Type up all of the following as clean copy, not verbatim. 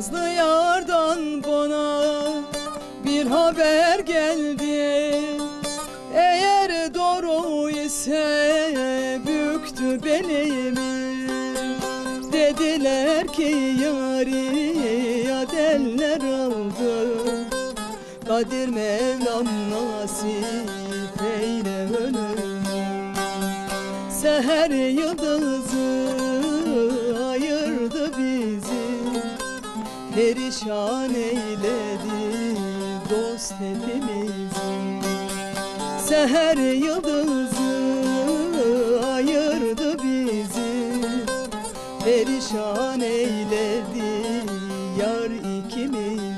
Nazlı yardan bana bir haber geldi. Eğer doğru ise büktü belimi. Dediler ki yari adeller aldı. Kadir Mevlam nasip eyle ölümü. Seher yıldızı ayırdı bizi. Perişan eyledi dost hepimizi. Seher yıldızı ayırdı bizi. Perişan eyledi yar ikimizi.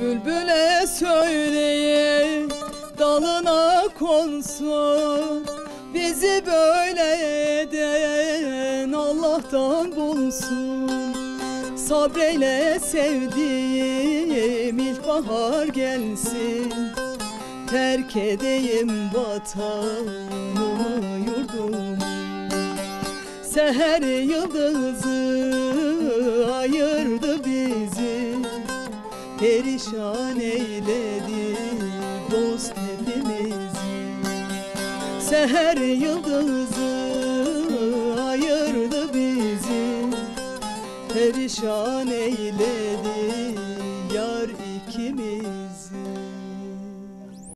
Bülbüle söyleye dalına konsun. Bizi böyle eden Allah'tan bulsun. Sabreyle sevdiğim ilkbahar gelsin. Terk edeyim vatanımı yurdumu. Seher yıldızı ayırdı bizi. Perişan eyledi dost hepimizi. Seher yıldızı ayırdı bizi. Perişan eyledi yar ikimizi.